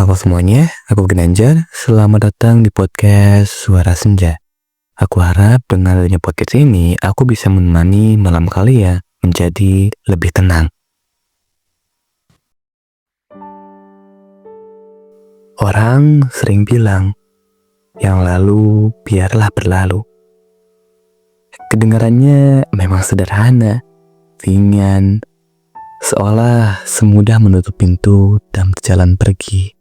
Halo semuanya, aku Ginanjar. Selamat datang di podcast Suara Senja. Aku harap dengan adanya podcast ini, aku bisa menemani malam kalian menjadi lebih tenang. Orang sering bilang, yang lalu biarlah berlalu. Kedengarannya memang sederhana, ringan, seolah semudah menutup pintu dan berjalan pergi.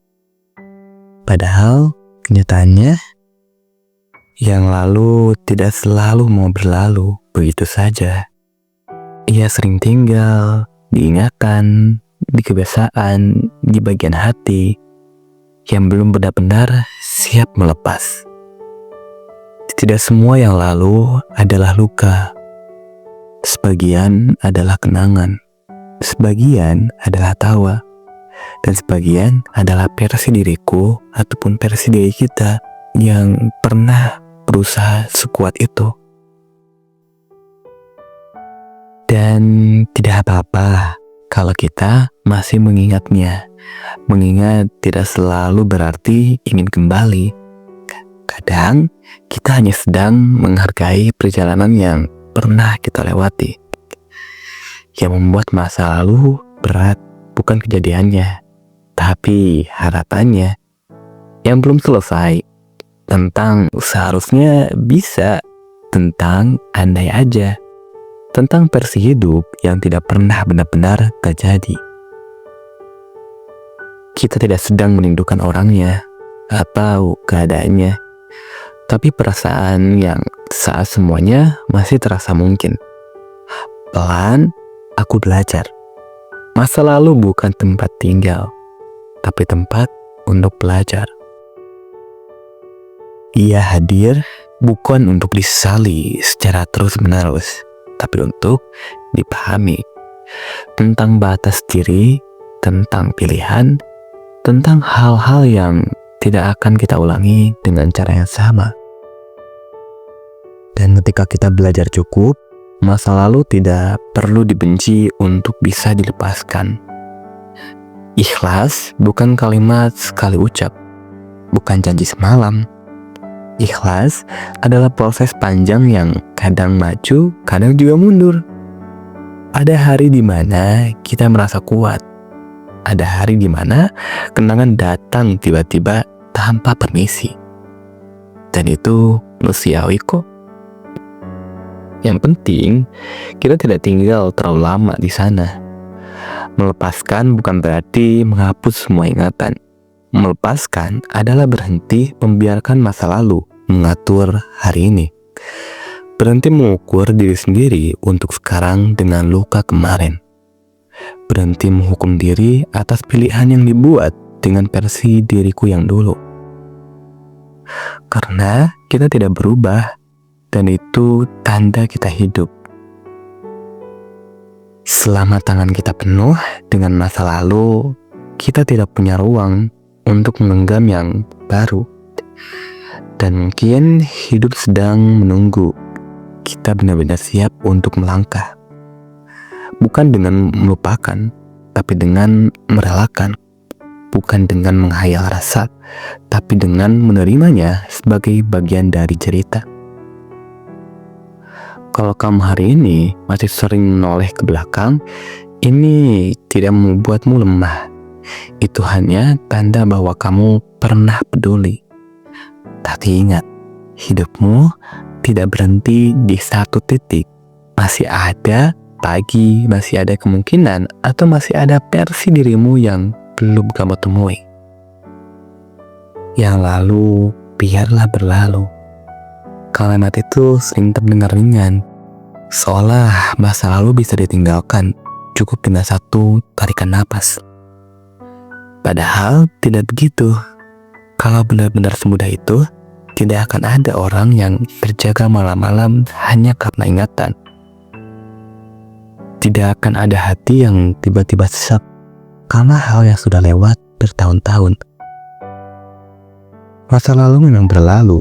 Padahal kenyataannya, yang lalu tidak selalu mau berlalu begitu saja. Ia sering tinggal, diingatkan, di kebiasaan, di bagian hati, yang belum benar-benar siap melepas. Tidak semua yang lalu adalah luka. Sebagian adalah kenangan. Sebagian adalah tawa, dan sebagian adalah versi diriku ataupun versi diri kita yang pernah berusaha sekuat itu. Dan tidak apa-apa kalau kita masih mengingatnya. Mengingat tidak selalu berarti ingin kembali. Kadang kita hanya sedang menghargai perjalanan yang pernah kita lewati. Yang membuat masa lalu berat bukan kejadiannya, tapi harapannya yang belum selesai. Tentang seharusnya bisa, tentang andai aja, tentang versi hidup yang tidak pernah benar-benar terjadi. Kita tidak sedang merindukan orangnya atau keadaannya, tapi perasaan yang saat semuanya masih terasa mungkin. Pelan, aku belajar. Masa lalu bukan tempat tinggal, tapi tempat untuk belajar. Ia hadir bukan untuk disesali secara terus-menerus, tapi untuk dipahami. Tentang batas diri, tentang pilihan, tentang hal-hal yang tidak akan kita ulangi dengan cara yang sama. Dan ketika kita belajar cukup, masa lalu tidak perlu dibenci untuk bisa dilepaskan. Ikhlas bukan kalimat sekali ucap, bukan janji semalam. Ikhlas adalah proses panjang yang kadang maju, kadang juga mundur. Ada hari di mana kita merasa kuat. Ada hari di mana kenangan datang tiba-tiba tanpa permisi. Dan itu manusiawi kok. Yang penting, kita tidak tinggal terlalu lama di sana. Melepaskan bukan berarti menghapus semua ingatan. Melepaskan adalah berhenti membiarkan masa lalu mengatur hari ini. Berhenti mengukur diri sendiri untuk sekarang dengan luka kemarin. Berhenti menghukum diri atas pilihan yang dibuat dengan versi diriku yang dulu. Karena kita tidak berubah, dan itu tanda kita hidup. Selama tangan kita penuh dengan masa lalu, kita tidak punya ruang untuk menggenggam yang baru. Dan mungkin hidup sedang menunggu kita benar-benar siap untuk melangkah. Bukan dengan melupakan, tapi dengan merelakan. Bukan dengan menghayal rasa, tapi dengan menerimanya sebagai bagian dari cerita. Kalau kamu hari ini masih sering menoleh ke belakang, ini tidak membuatmu lemah. Itu hanya tanda bahwa kamu pernah peduli. Tapi ingat, hidupmu tidak berhenti di satu titik. Masih ada pagi, masih ada kemungkinan, atau masih ada versi dirimu yang belum kamu temui. Yang lalu, biarlah berlalu. Kalimat itu sering terdengar ringan, seolah masa lalu bisa ditinggalkan cukup dengan satu tarikan napas. Padahal tidak begitu. Kalau benar-benar semudah itu, tidak akan ada orang yang berjaga malam-malam hanya karena ingatan. Tidak akan ada hati yang tiba-tiba sesak karena hal yang sudah lewat bertahun-tahun. Masa lalu memang berlalu,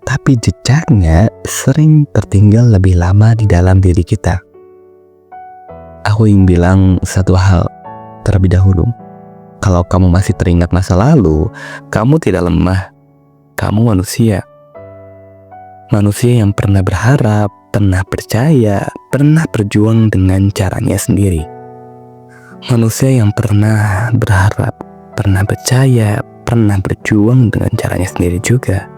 tapi jejaknya sering tertinggal lebih lama di dalam diri kita. Aku ingin bilang satu hal terlebih dahulu. Kalau kamu masih teringat masa lalu, kamu tidak lemah. Kamu manusia. Manusia yang pernah berharap, pernah percaya, pernah berjuang dengan caranya sendiri. Manusia yang pernah berharap, pernah percaya, pernah berjuang dengan caranya sendiri juga.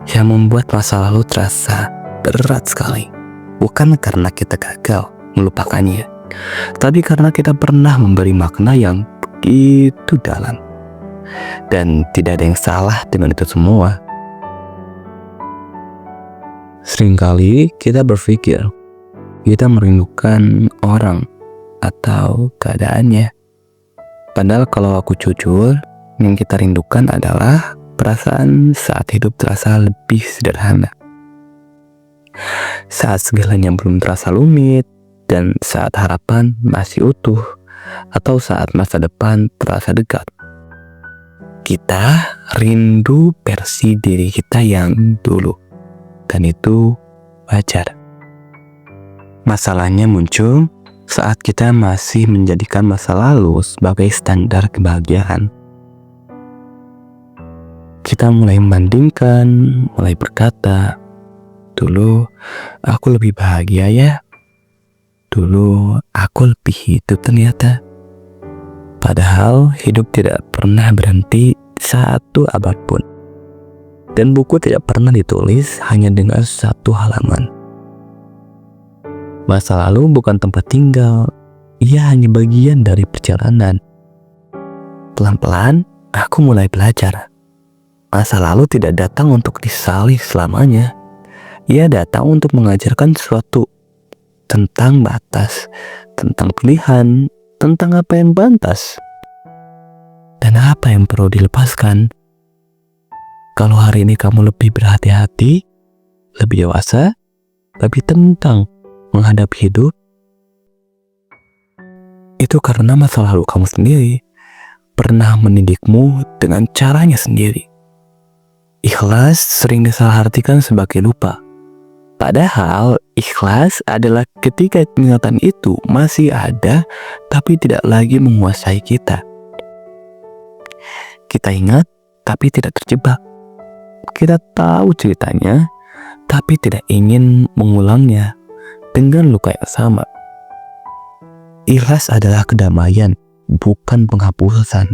Yang membuat masa lalu terasa berat sekali. Bukan karena kita gagal melupakannya, tapi karena kita pernah memberi makna yang begitu dalam. Dan tidak ada yang salah dengan itu semua. Seringkali kita berpikir kita merindukan orang atau keadaannya. Padahal kalau aku jujur, yang kita rindukan adalah perasaan saat hidup terasa lebih sederhana. Saat segalanya belum terasa rumit, dan saat harapan masih utuh, atau saat masa depan terasa dekat. Kita rindu versi diri kita yang dulu, dan itu wajar. Masalahnya muncul saat kita masih menjadikan masa lalu sebagai standar kebahagiaan. Kita mulai membandingkan, mulai berkata, dulu aku lebih bahagia ya. Dulu aku lebih hidup ternyata. Padahal hidup tidak pernah berhenti satu abad pun. Dan buku tidak pernah ditulis hanya dengan satu halaman. Masa lalu bukan tempat tinggal, ia hanya bagian dari perjalanan. Pelan-pelan aku mulai belajar. Masa lalu tidak datang untuk disesali selamanya. Ia datang untuk mengajarkan sesuatu tentang batas, tentang pilihan, tentang apa yang pantas, dan apa yang perlu dilepaskan. Kalau hari ini kamu lebih berhati-hati, lebih dewasa, lebih tenang menghadapi hidup, itu karena masa lalu kamu sendiri pernah mendidikmu dengan caranya sendiri. Ikhlas sering disalahartikan sebagai lupa. Padahal ikhlas adalah ketika ingatan itu masih ada tapi tidak lagi menguasai kita. Kita ingat tapi tidak terjebak. Kita tahu ceritanya tapi tidak ingin mengulangnya dengan luka yang sama. Ikhlas adalah kedamaian, bukan penghapusan.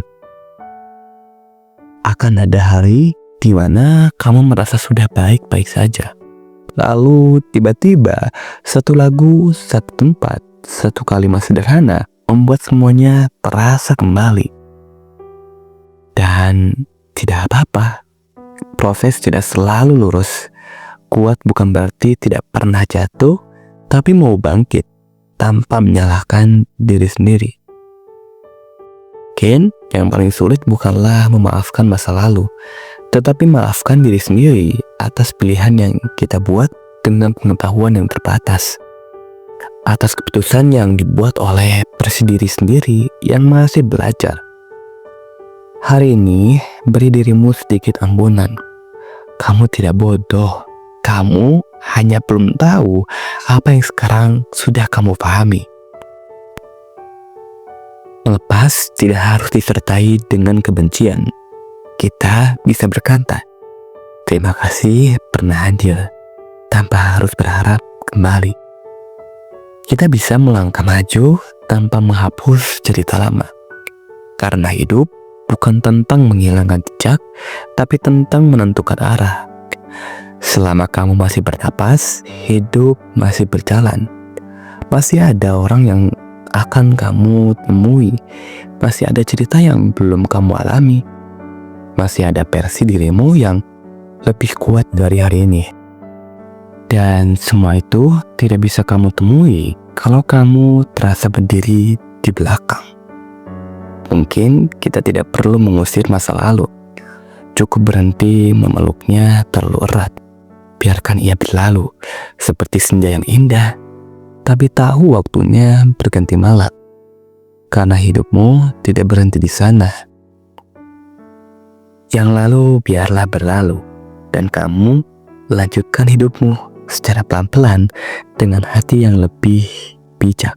Akan ada hari di mana kamu merasa sudah baik-baik saja. Lalu tiba-tiba satu lagu, satu tempat, satu kalimat sederhana membuat semuanya terasa kembali. Dan tidak apa-apa. Proses tidak selalu lurus. Kuat bukan berarti tidak pernah jatuh, tapi mau bangkit tanpa menyalahkan diri sendiri. Mungkin yang paling sulit bukanlah memaafkan masa lalu, tetapi maafkan diri sendiri atas pilihan yang kita buat dengan pengetahuan yang terbatas, atas keputusan yang dibuat oleh versi diri sendiri yang masih belajar. Hari ini beri dirimu sedikit ampunan. Kamu tidak bodoh, kamu hanya belum tahu apa yang sekarang sudah kamu pahami. Melepas tidak harus disertai dengan kebencian. Kita bisa berkata, terima kasih pernah hadir, tanpa harus berharap kembali. Kita bisa melangkah maju tanpa menghapus cerita lama. Karena hidup bukan tentang menghilangkan jejak, tapi tentang menentukan arah. Selama kamu masih bernapas, hidup masih berjalan. Masih ada orang yang akan kamu temui. Masih ada cerita yang belum kamu alami. Masih ada versi dirimu yang lebih kuat dari hari ini. Dan semua itu tidak bisa kamu temui kalau kamu terasa berdiri di belakang. Mungkin kita tidak perlu mengusir masa lalu. Cukup berhenti memeluknya terlalu erat. Biarkan ia berlalu seperti senja yang indah, tapi tahu waktunya berganti malam. Karena hidupmu tidak berhenti di sana. Yang lalu biarlah berlalu, dan kamu lanjutkan hidupmu secara pelan-pelan dengan hati yang lebih bijak.